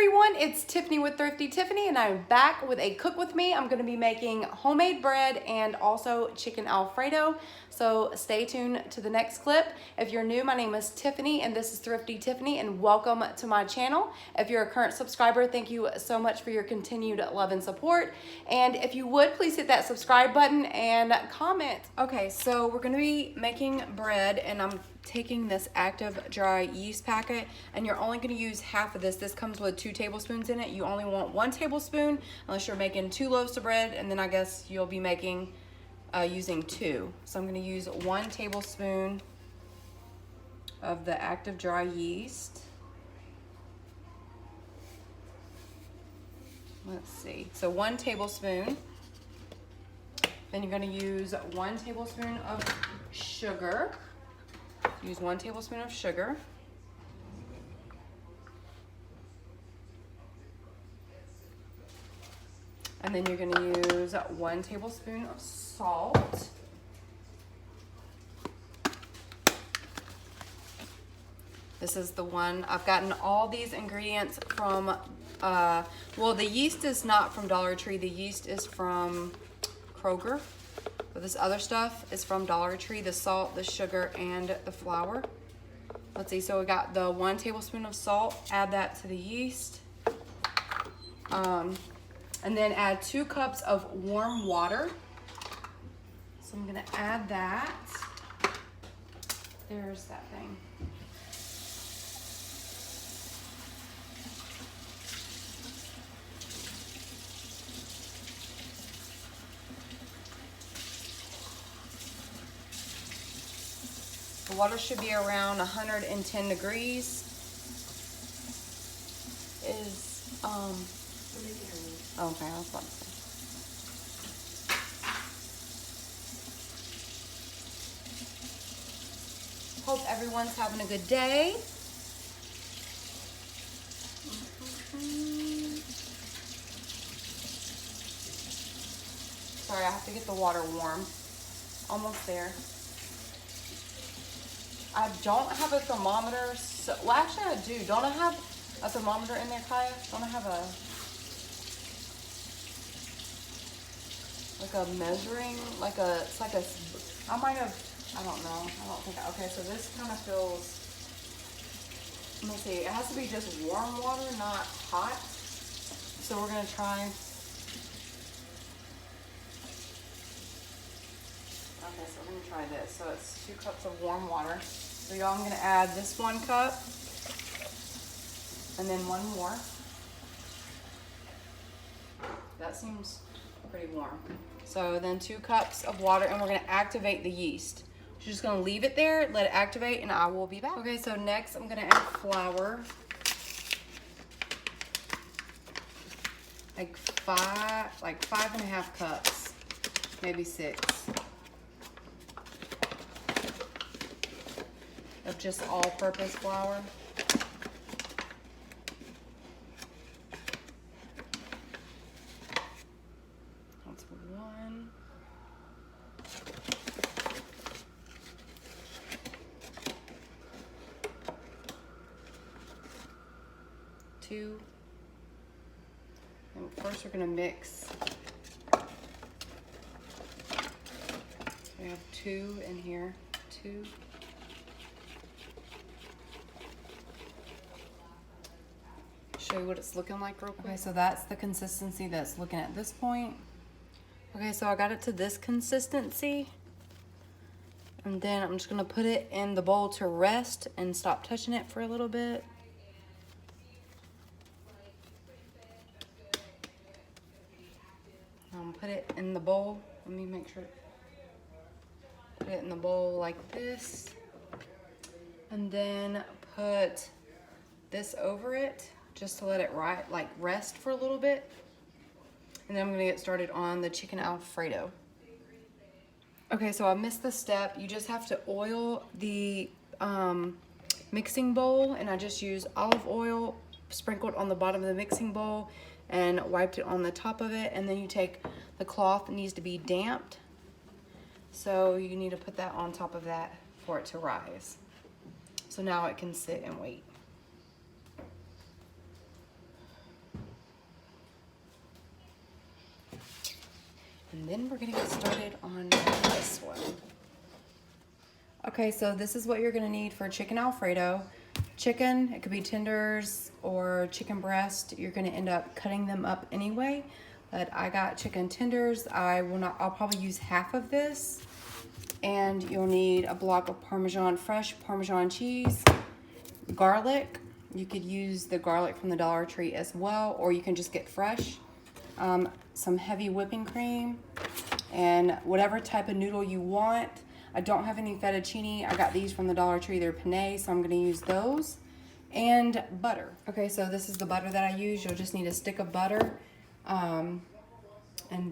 everyone, it's Tiffany with Thrifty Tiffany, and I'm back with a cook with me. I'm going to be making homemade bread and also chicken Alfredo, so stay tuned to the next clip. If you're new, my name is Tiffany and this is Thrifty Tiffany, and welcome to my channel. If you're a current subscriber, thank you so much for your continued love and support, and if you would, please hit that subscribe button and comment. Okay, so we're going to be making bread, and I'm taking this active dry yeast packet, and you're only going to use half of this. This comes with 2 tablespoons in it. You only want 1 tablespoon unless you're making 2 loaves of bread, and then I guess you'll be making using 2. So I'm going to use 1 tablespoon of the active dry yeast. Let's see, so 1 tablespoon. Then you're going to use 1 tablespoon of sugar. Use 1 tablespoon of sugar. And then you're going to use 1 tablespoon of salt. This is the one, I've gotten all these ingredients from, well, the yeast is not from Dollar Tree. The yeast is from Kroger. But this other stuff is from Dollar Tree, the salt, the sugar, and the flour. Let's see, so we got the 1 tablespoon of salt, add that to the yeast. And then add 2 cups of warm water. So I'm gonna add that. There's that thing. The water should be around 110 degrees. Okay, I was about to say. Hope everyone's having a good day. Sorry, I have to get the water warm. Almost there. I don't have a thermometer, so, well actually I do. Don't I have a thermometer in there, Kaya? Don't I have a measuring, it's like a, I might have, I don't know. I don't think, okay, so this kind of feels, let me see, it has to be just warm water, not hot. So we're gonna try. Okay, so we're gonna try this. So it's 2 cups of warm water. So y'all, I'm gonna add this 1 cup and then 1 more. That seems pretty warm. So then 2 cups of water, and we're gonna activate the yeast. We're just gonna leave it there, let it activate, and I will be back. Okay, so next I'm gonna add flour. Like 5.5 cups, maybe 6. Of just all-purpose flour. That's 1. 2. And first we're gonna mix. We have 2 in here, 2. Show you what it's looking like real quick. Okay, so that's the consistency that's looking at this point. Okay, so I got it to this consistency. And then I'm just gonna put it in the bowl to rest and stop touching it for a little bit. Put it in the bowl. Let me make sure. Put it in the bowl like this. And then put this over it, just to let it rest for a little bit. And then I'm gonna get started on the chicken Alfredo. Okay, so I missed the step. You just have to oil the mixing bowl, and I just used olive oil sprinkled on the bottom of the mixing bowl and wiped it on the top of it. And then you take the cloth, it needs to be damped. So you need to put that on top of that for it to rise. So now it can sit and wait. And then we're gonna get started on this one. Okay, so this is what you're gonna need for chicken Alfredo. Chicken, it could be tenders or chicken breast. You're gonna end up cutting them up anyway, but I got chicken tenders. I'll probably use half of this. And you'll need a block of Parmesan, fresh Parmesan cheese, garlic. You could use the garlic from the Dollar Tree as well, or you can just get fresh. Some heavy whipping cream, and whatever type of noodle you want. I don't have any fettuccine. I got these from the Dollar Tree. They're penne, so I'm gonna use those. And butter. Okay, so this is the butter that I use. You'll just need a stick of butter. And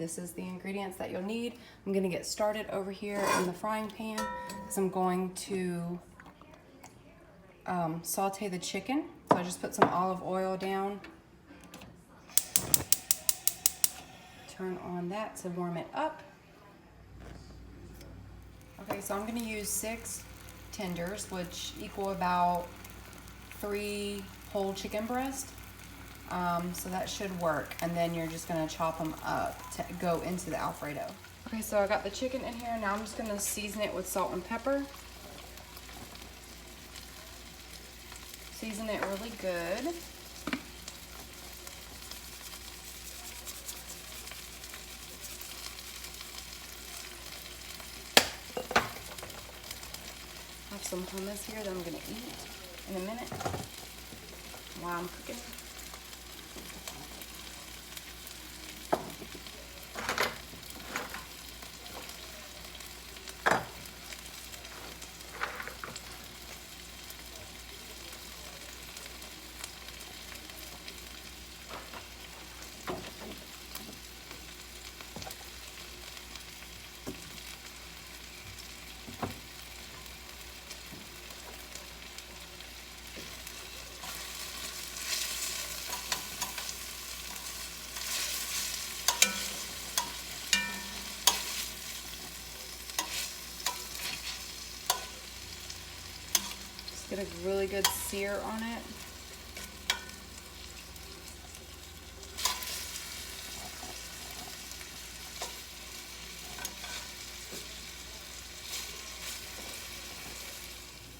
this is the ingredients that you'll need. I'm gonna get started over here in the frying pan because I'm going to saute the chicken. So I just put some olive oil down. Turn on that to warm it up. Okay, so I'm gonna use 6 tenders, which equal about 3 whole chicken breasts. So that should work. And then you're just gonna chop them up to go into the Alfredo. Okay, so I got the chicken in here. Now I'm just gonna season it with salt and pepper. Season it really good. I have some hummus here that I'm gonna eat in a minute while I'm cooking. Get a really good sear on it.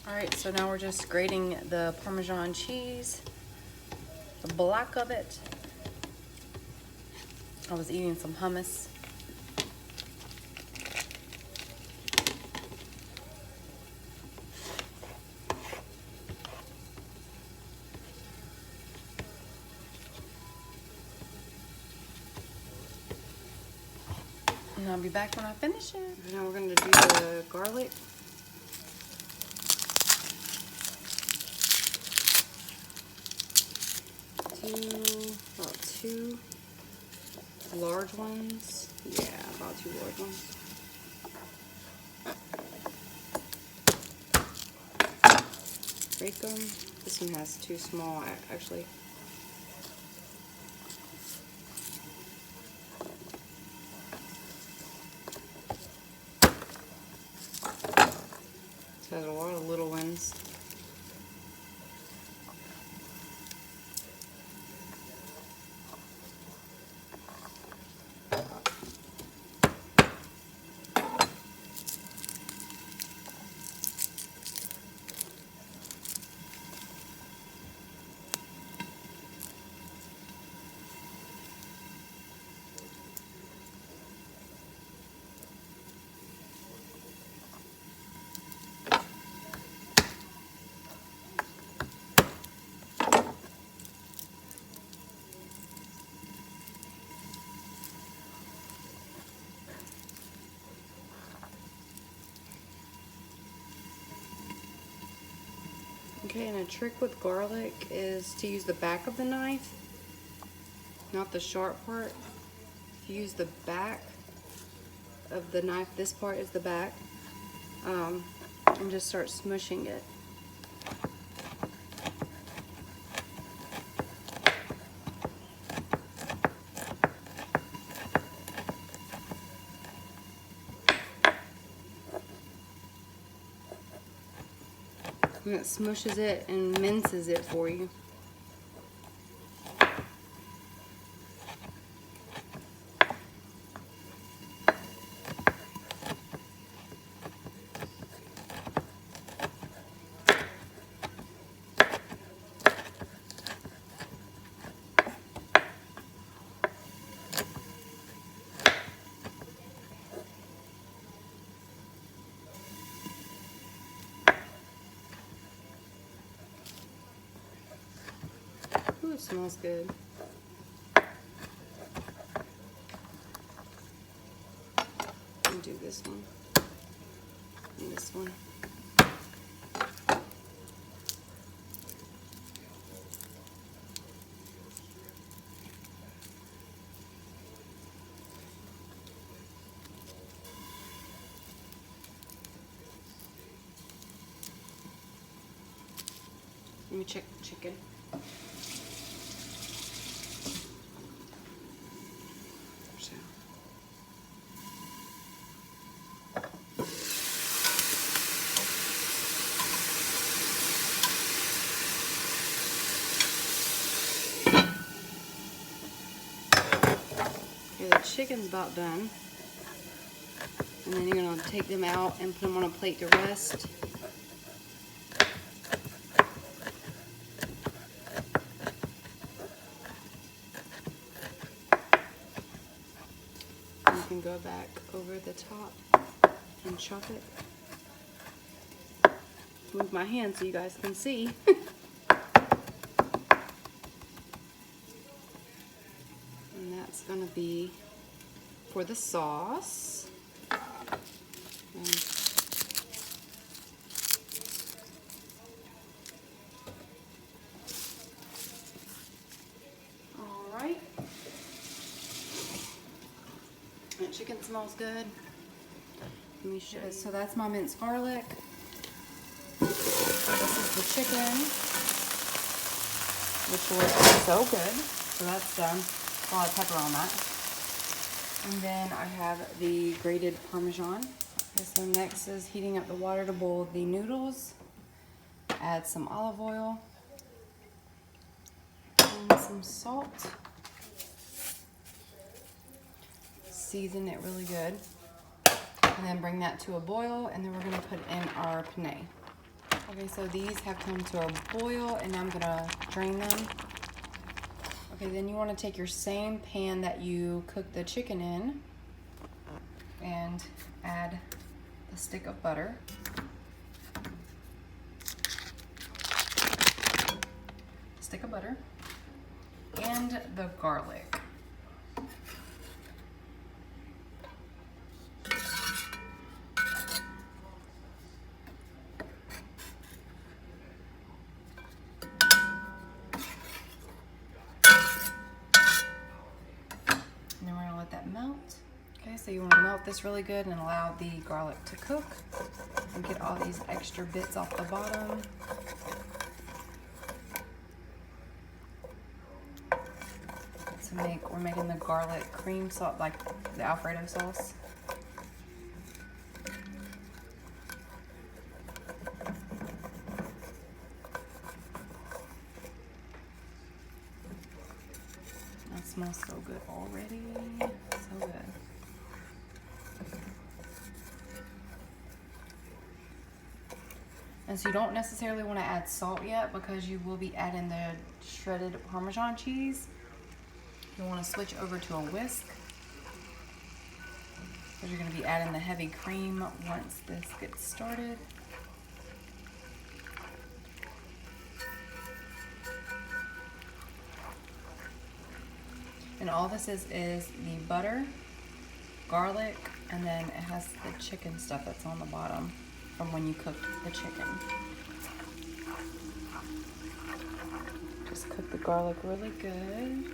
All right, so now we're just grating the Parmesan cheese, the block of it. I was eating some hummus. And I'll be back when I finish it. Now we're going to do the garlic. About two large ones. Yeah, about 2 large ones. Break them. This one has 2 small, actually. Has a lot of little ones. Okay, and a trick with garlic is to use the back of the knife, not the sharp part. If you use the back of the knife, this part is the back, and just start smushing it. And it smushes it and minces it for you. it smells good. I'll do this one and this one. Let me check the chicken. Okay, the chicken's about done. And then you're gonna take them out and put them on a plate to rest. You can go back over the top and chop it. Move my hand so you guys can see. And that's gonna be for the sauce. All right. That chicken smells good. Let me show you. So that's my minced garlic. This is the chicken, which was so good. So that's done. A lot of pepper on that. And then I have the grated parmesan. Okay, so next is heating up the water to boil the noodles. Add some olive oil and some salt. Season it really good. And then bring that to a boil, and then we're gonna put in our penne. Okay, so these have come to a boil, and I'm gonna drain them. Okay, then you wanna take your same pan that you cooked the chicken in and add a stick of butter. Stick of butter and the garlic. And then we're gonna let that melt. Okay, so you wanna melt this really good and allow the garlic to cook and get all these extra bits off the bottom. We're making the garlic cream sauce, like the Alfredo sauce. That smells so good already. So good. And so you don't necessarily want to add salt yet because you will be adding the shredded Parmesan cheese. You want to switch over to a whisk because you're going to be adding the heavy cream once this gets started. And all this is the butter, garlic, and then it has the chicken stuff that's on the bottom from when you cooked the chicken. Just cook the garlic really good.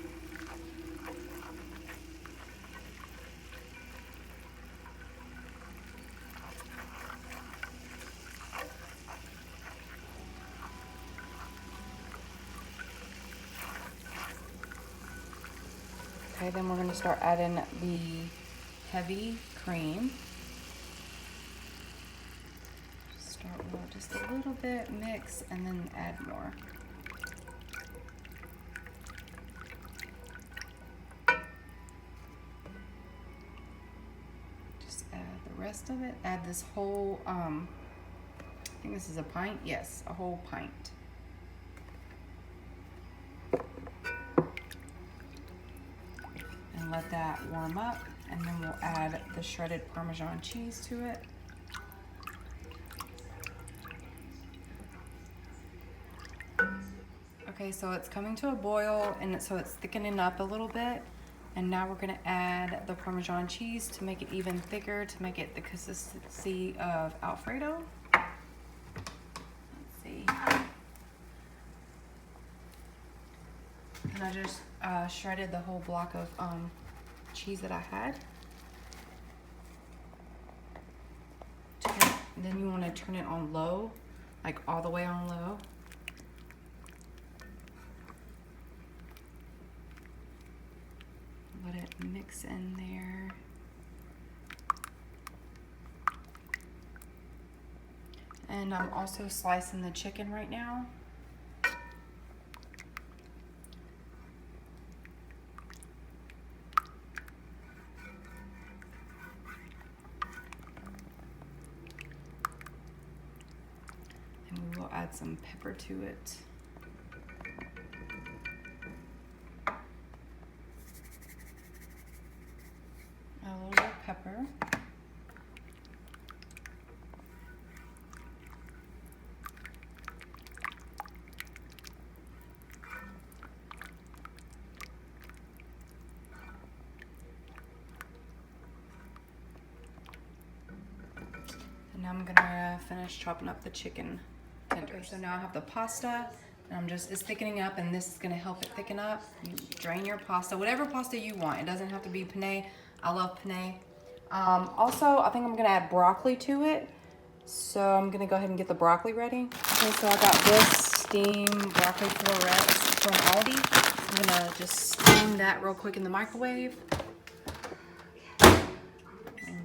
Okay, then we're going to start adding the heavy cream. Start with just a little bit, mix, and then add more. Just add the rest of it. Add this whole, I think this is a pint. Yes, a whole pint. Let that warm up, and then we'll add the shredded Parmesan cheese to it. Okay, Okay, so it's coming to a boil, and so it's thickening up a little bit. And now we're gonna add the Parmesan cheese to make it even thicker, to make it the consistency of Alfredo. Let's see. And I just shredded the whole block of cheese that I had. And then you want to turn it on low, like all the way on low. Let it mix in there. And I'm also slicing the chicken right now. And we will add some pepper to it. A little bit of pepper. And now I'm gonna finish chopping up the chicken tenders. Okay, so now I have the pasta, and it's thickening up, and this is gonna help it thicken up. You drain your pasta, whatever pasta you want. It doesn't have to be penne. I love penne. Also, I think I'm gonna add broccoli to it. So I'm gonna go ahead and get the broccoli ready. Okay, so I got this steamed broccoli florets from Aldi. I'm gonna just steam that real quick in the microwave.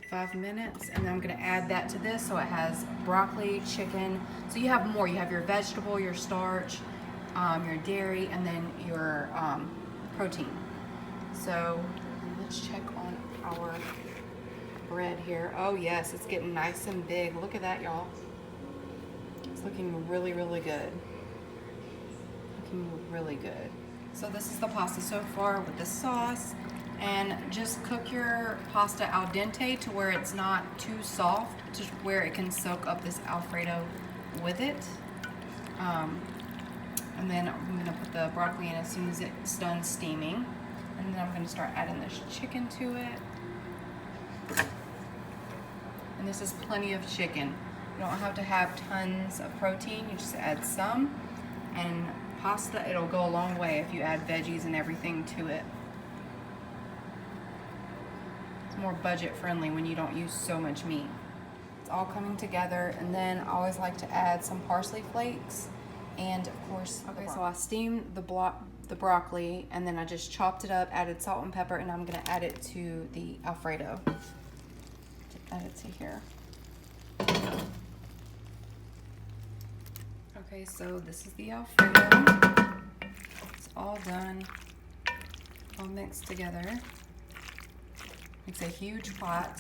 5 minutes, and then I'm gonna add that to this, so it has broccoli, chicken. So you have more. You have your vegetable, your starch, your dairy, and then your protein. So let's check on our bread here. Oh yes, it's getting nice and big. Look at that, y'all. It's looking really, really good. Looking really good. So this is the pasta so far with the sauce. And just cook your pasta al dente to where it's not too soft, to where it can soak up this Alfredo with it. And then I'm gonna put the broccoli in as soon as it's done steaming. And then I'm gonna start adding this chicken to it. And this is plenty of chicken. You don't have to have tons of protein, you just add some. And pasta, it'll go a long way if you add veggies and everything to it. More budget friendly when you don't use so much meat. It's all coming together, and then I always like to add some parsley flakes, and of course, okay, so I steamed the broccoli, and then I just chopped it up, added salt and pepper, and I'm gonna add it to the Alfredo. Add it to here. Okay, so this is the Alfredo. It's all done, all mixed together. It's a huge pot.